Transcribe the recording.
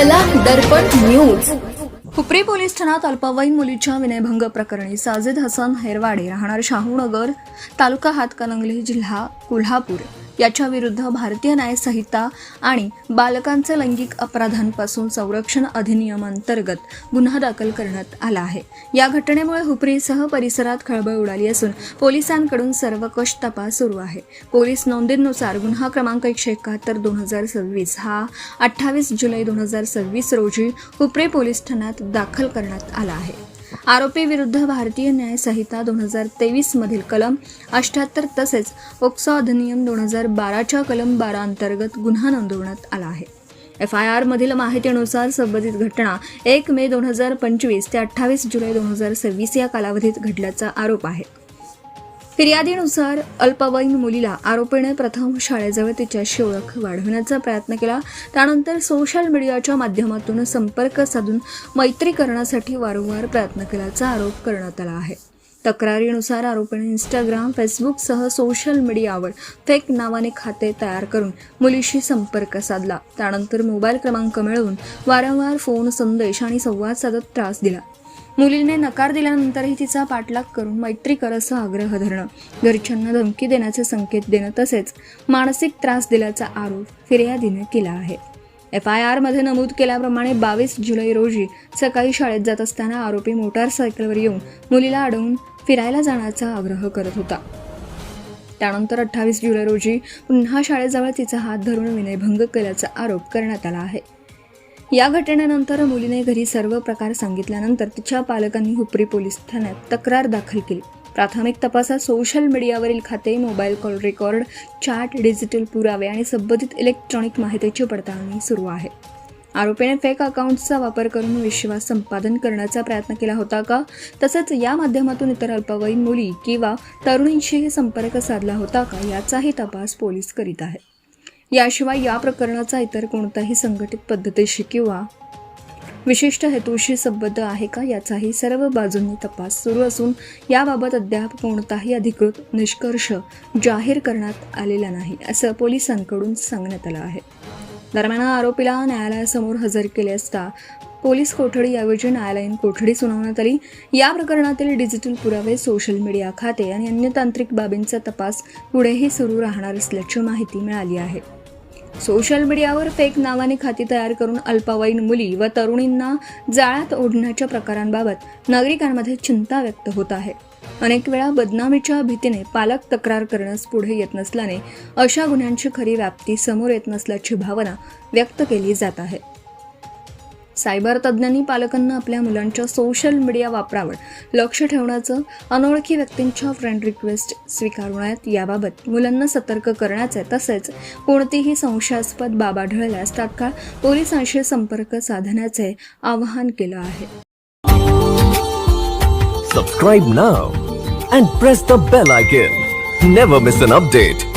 कला दर्पण news. Hupari police ठाण्यात अल्पवयीन मुलीच्या विनयभंग प्रकरणी साजिद हसन हेरवाडे राहणार शाहूनगर तालुका हातकणंगले जिल्हा कोल्हापूर याच्या विरुद्ध भारतीय न्याय संहिता आणि बालकांचे लैंगिक अपराधांपासून संरक्षण अधिनियमांतर्गत गुन्हा दाखल करण्यात आला आहे। या घटनेमुळे हुपरीसह परिसरात खळबळ उडाली असून पोलिसांकडून सर्वकष तपास सुरू आहे। पोलीस नोंदीनुसार गुन्हा क्रमांक 171/2026 हा 28 जुलै 2026 रोजी हुपरी पोलीस ठाण्यात दाखल करण्यात आला आहे। आरोपी विरुद्ध भारतीय न्याय संहिता 2023 मधील कलम 78 तसेच पोक्सो अधिनियम 2012च्या कलम 12 अंतर्गत गुन्हा नोंदवण्यात आला आहे। FIR मधील माहितीनुसार संबंधित घटना 1 मे 2025 ते 28 जुलै 2026 या कालावधीत घडल्याचा आरोप आहे। फिर्यादीनुसार अल्पवयीन मुलीला आरोपीने प्रथम शाळेजवळ तिच्याशी ओळख वाढवण्याचा प्रयत्न केला, त्यानंतर सोशल मीडियाच्या माध्यमातून संपर्क साधून मैत्री करण्यासाठी वारंवार प्रयत्न केल्याचा आरोप करण्यात आला आहे। तक्रारीनुसार आरोपीने इंस्टाग्राम, फेसबुकसह सोशल मीडियावर फेक नावाने खाते तयार करून मुलीशी संपर्क साधला, त्यानंतर मोबाईल क्रमांक मिळवून वारंवार फोन, संदेश आणि संवाद साधत त्रास दिला। मुलीने नकार दिल्यानंतरही तिचा पाठलाग करून मैत्री कर असा आग्रह धरणं, घरच्यांना धमकी देण्याचे संकेत देणं तसेच मानसिक त्रास दिल्याचा आरोप फिर्यादीने केला आहे। FIR मध्ये नमूद केल्याप्रमाणे 22 जुलै रोजी सकाळी शाळेत जात असताना आरोपी मोटारसायकलवर येऊन मुलीला अडवून फिरायला जाण्याचा आग्रह करत होता। त्यानंतर 28 जुलै रोजी पुन्हा शाळेजवळ तिचा हात धरून विनयभंग केल्याचा आरोप करण्यात आला आहे। या घटनेनंतर मुलीने घरी सर्व प्रकार सांगितल्यानंतर तिच्या पालकांनी हुपरी पोलीस ठाण्यात तक्रार दाखल केली। प्राथमिक तपासात सोशल मीडियावरील खाते, mobile call record, chat, digital पुरावे आणि संबंधित इलेक्ट्रॉनिक माहितीची पडताळणी सुरू आहे। आरोपीने फेक अकाउंट्सचा वापर करून विश्वास संपादन करण्याचा प्रयत्न केला होता का, तसंच या माध्यमातून इतर अल्पवयीन मुली किंवा तरुणींशीही संपर्क साधला होता का याचाही तपास पोलीस करीत आहेत। याशिवाय या प्रकरणाचा इतर कोणताही संघटित पद्धतीशी किंवा विशिष्ट हेतूशी संबंध आहे का याचाही सर्व बाजूंनी तपास सुरू असून याबाबत अद्याप कोणताही अधिकृत निष्कर्ष जाहीर करण्यात आलेला नाही असं पोलिसांकडून सांगण्यात आलं आहे। दरम्यान आरोपीला न्यायालयासमोर हजर केले असता पोलीस कोठडीऐवजी न्यायालयीन कोठडी सुनावण्यात आली। या प्रकरणातील डिजिटल पुरावे, सोशल मीडिया खाते आणि अन्य तांत्रिक बाबींचा तपास पुढेही सुरू राहणार असल्याची माहिती मिळाली आहे। सोशल मीडियावर फेक नावाने खाती तयार करून अल्पवयीन मुली व तरुणींना जाळ्यात ओढण्याच्या प्रकारांबाबत नागरिकांमध्ये चिंता व्यक्त होत आहे। अनेक वेळा बदनामीच्या भीतीने पालक तक्रार करण्यास पुढे येत नसल्याने अशा गुन्ह्यांची खरी व्याप्ती समोर येत नसल्याची भावना व्यक्त केली जात आहे। सायबर तज्ज्ञांनी पालकांना आपल्या मुलांच्या सोशल मीडिया वापरावर लक्ष ठेवण्याचं, अनोळखी व्यक्तींच्या फ्रेंड रिक्वेस्ट स्वीकारू नयेत याबाबत मुलांना सतर्क करण्याचे तसेच कोणतीही संशयास्पद बाब आढळल्यास तात्काळ पोलिसांशी संपर्क साधण्याचे आवाहन केलं आहे। Subscribe now and press the bell icon. Never miss an update.